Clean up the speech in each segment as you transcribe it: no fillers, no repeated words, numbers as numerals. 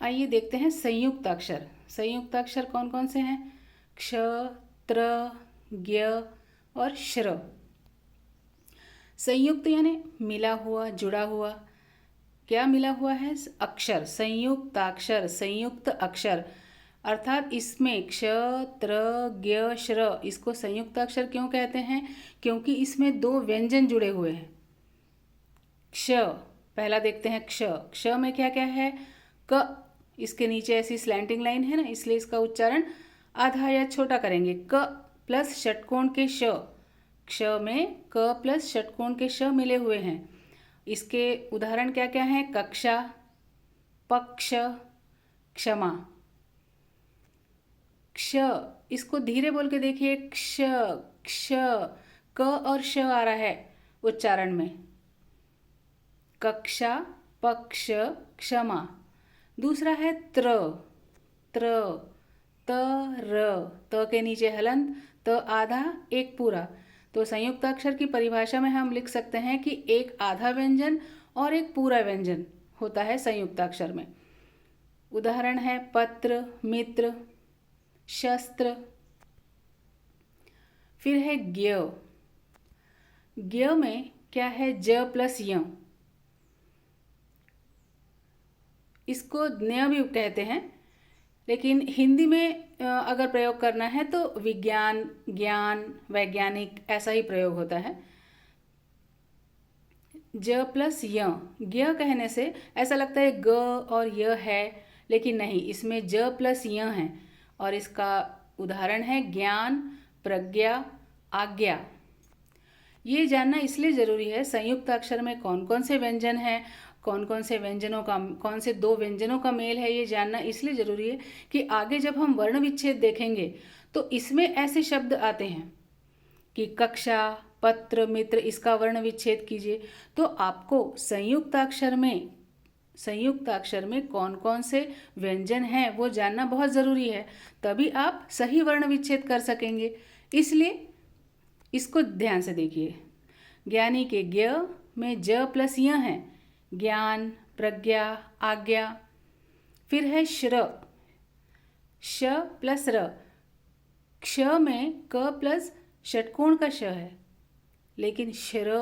आइए देखते हैं संयुक्त अक्षर। संयुक्त अक्षर कौन कौन से हैं? क्ष, त्र, ज्ञ और श्र। संयुक्त यानी मिला हुआ, जुड़ा हुआ। क्या मिला हुआ है? अक्षर, संयुक्ताक्षर, संयुक्त अक्षर। अर्थात इसमें क्ष, त्र, ज्ञ, श्र, इसको संयुक्त अक्षर क्यों कहते हैं? क्योंकि इसमें दो व्यंजन जुड़े हुए हैं। क्ष, पहला देखते हैं क्ष। क्ष में क्या क्या है? क, इसके नीचे ऐसी स्लैंटिंग लाइन है ना, इसलिए इसका उच्चारण आधा या छोटा करेंगे। क प्लस षटकोण के श। क्ष में क प्लस षटकोण के श मिले हुए हैं। इसके उदाहरण क्या क्या हैं? कक्षा, पक्ष, क्षमा। क्ष, इसको धीरे बोल के देखिए। क्ष, क्ष, क और श आ रहा है उच्चारण में। कक्षा, पक्ष, क्षमा। दूसरा है त्र, त्र, त, र, त के नीचे हलंत, त आधा एक पूरा। तो संयुक्त अक्षर की परिभाषा में हम लिख सकते हैं कि एक आधा व्यंजन और एक पूरा व्यंजन होता है संयुक्त अक्षर में। उदाहरण है पत्र, मित्र, शस्त्र। फिर है ज्ञ। ज्ञ में क्या है? ज प्लस य। इसको ज्ञ भी कहते हैं, लेकिन हिंदी में अगर प्रयोग करना है तो विज्ञान, ज्ञान, वैज्ञानिक ऐसा ही प्रयोग होता है। ज प्लस य। ज्ञ कहने से ऐसा लगता है ग और य है, लेकिन नहीं, इसमें ज प्लस य है। और इसका उदाहरण है ज्ञान, प्रज्ञा, आज्ञा। ये जानना इसलिए ज़रूरी है, संयुक्त अक्षर में कौन कौन से व्यंजन हैं, कौन कौन से व्यंजनों का, कौन से दो व्यंजनों का मेल है, ये जानना इसलिए ज़रूरी है कि आगे जब हम वर्ण विच्छेद देखेंगे तो इसमें ऐसे शब्द आते हैं कि कक्षा, पत्र, मित्र, इसका वर्ण विच्छेद कीजिए। तो आपको संयुक्त अक्षर में कौन कौन से व्यंजन हैं वो जानना बहुत ज़रूरी है, तभी आप सही वर्ण विच्छेद कर सकेंगे। इसलिए इसको ध्यान से देखिए। ज्ञानी के ज्ञ में ज प्लस य है, ज्ञान, प्रज्ञा, आज्ञा। फिर है श्र, श प्लस र। क्ष में क प्लस षटकोण का श है, लेकिन श्र,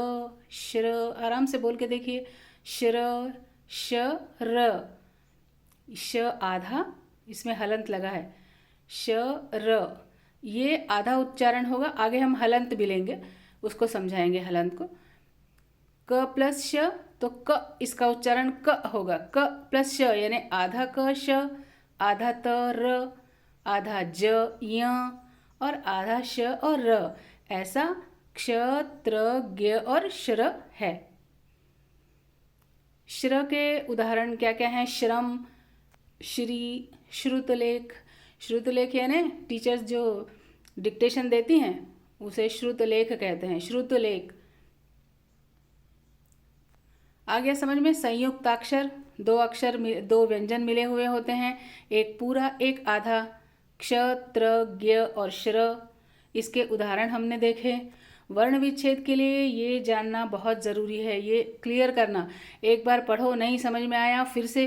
श्र आराम से बोल के देखिए। श्र, श, र। श आधा, इसमें हलंत लगा है। श, र, ये आधा उच्चारण होगा। आगे हम हलंत भी लेंगे, उसको समझाएंगे हलंत को। क प्लस श, तो क, इसका उच्चारण क होगा। क प्लस श यानी आधा क श, आधा त र, आधा ज य और आधा श और र। ऐसा क्ष, त्र, ज्ञ और श्र है। श्र के उदाहरण क्या क्या हैं? श्रम, श्री, श्रुतलेख। श्रुतलेख यानी टीचर्स जो डिक्टेशन देती हैं उसे श्रुतलेख कहते हैं। श्रुतलेख आ गया समझ में। संयुक्ताक्षर, दो अक्षर, दो व्यंजन मिले हुए होते हैं, एक पूरा एक आधा। क्ष, त्र, ज्ञ और श्र, इसके उदाहरण हमने देखे। वर्ण विच्छेद के लिए ये जानना बहुत ज़रूरी है, ये क्लियर करना। एक बार पढ़ो, नहीं समझ में आया फिर से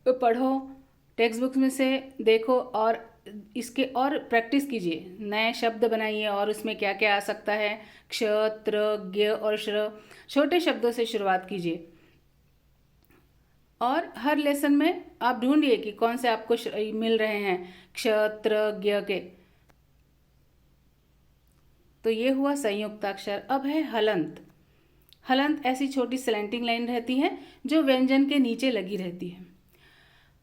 पढ़ो, टेक्स्ट बुक में से देखो और इसके और प्रैक्टिस कीजिए। नए शब्द बनाइए और उसमें क्या क्या आ सकता है। क्ष, त्र, ज्ञ और श्र, छोटे शब्दों से शुरुआत कीजिए। और हर लेसन में आप ढूंढिए कि कौन से आपको मिल रहे हैं क्ष, त्र, ज्ञ के। तो ये हुआ संयुक्ताक्षर। अब है हलंत। हलंत ऐसी छोटी स्लैंटिंग लाइन रहती है जो व्यंजन के नीचे लगी रहती है।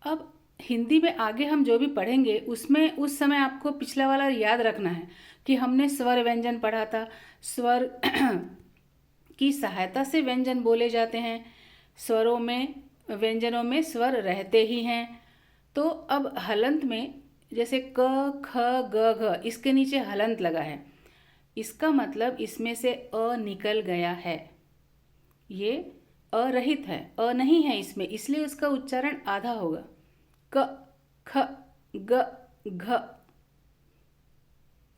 अब हिंदी में आगे हम जो भी पढ़ेंगे उसमें उस समय आपको पिछला वाला याद रखना है कि हमने स्वर व्यंजन पढ़ा था। स्वर की सहायता से व्यंजन बोले जाते हैं। स्वरों में, व्यंजनों में स्वर रहते ही हैं। तो अब हलंत में जैसे क, ख, ग, घ, इसके नीचे हलंत लगा है, इसका मतलब इसमें से अ निकल गया है। ये अरहित है, अ नहीं है इसमें, इसलिए उसका उच्चारण आधा होगा। क, ख, ग, घ।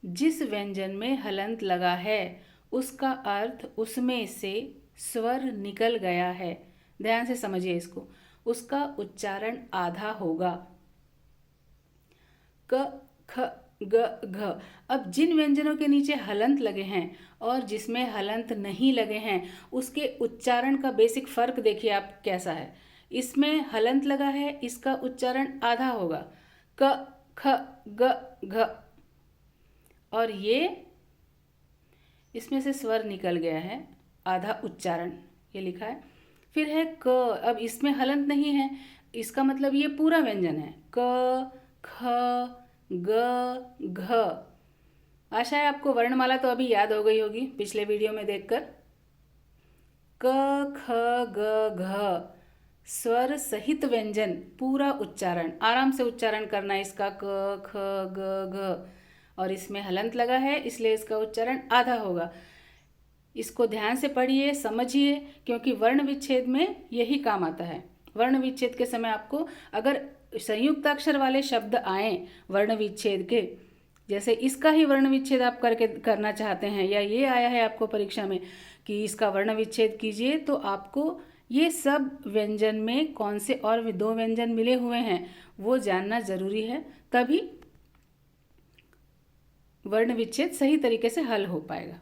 जिस व्यंजन में हलंत लगा है उसका अर्थ उसमें से स्वर निकल गया है। ध्यान से समझिए इसको। उसका उच्चारण आधा होगा। क, ख, ग, घ। अब जिन व्यंजनों के नीचे हलंत लगे हैं और जिसमें हलंत नहीं लगे हैं उसके उच्चारण का बेसिक फर्क देखिए आप कैसा है। इसमें हलंत लगा है, इसका उच्चारण आधा होगा, क, ख, ग, घ। और ये इसमें से स्वर निकल गया है, आधा उच्चारण, ये लिखा है। फिर है क, अब इसमें हलंत नहीं है, इसका मतलब ये पूरा व्यंजन है, क, ख, ग, घ। आशा है आपको वर्णमाला तो अभी याद हो गई होगी पिछले वीडियो में देखकर। क, ख, ग, घ स्वर सहित व्यंजन, पूरा उच्चारण, आराम से उच्चारण करना है इसका, क, ख, ग, घ। और इसमें हलंत लगा है इसलिए इसका उच्चारण आधा होगा। इसको ध्यान से पढ़िए, समझिए, क्योंकि वर्ण विच्छेद में यही काम आता है। वर्ण विच्छेद के समय आपको अगर संयुक्त अक्षर वाले शब्द आए वर्ण विच्छेद के, जैसे इसका ही वर्ण विच्छेद आप करना चाहते हैं, या ये आया है आपको परीक्षा में कि इसका वर्ण विच्छेद कीजिए, तो आपको ये सब व्यंजन में कौन से और दो व्यंजन मिले हुए हैं वो जानना जरूरी है, तभी वर्ण विच्छेद सही तरीके से हल हो पाएगा।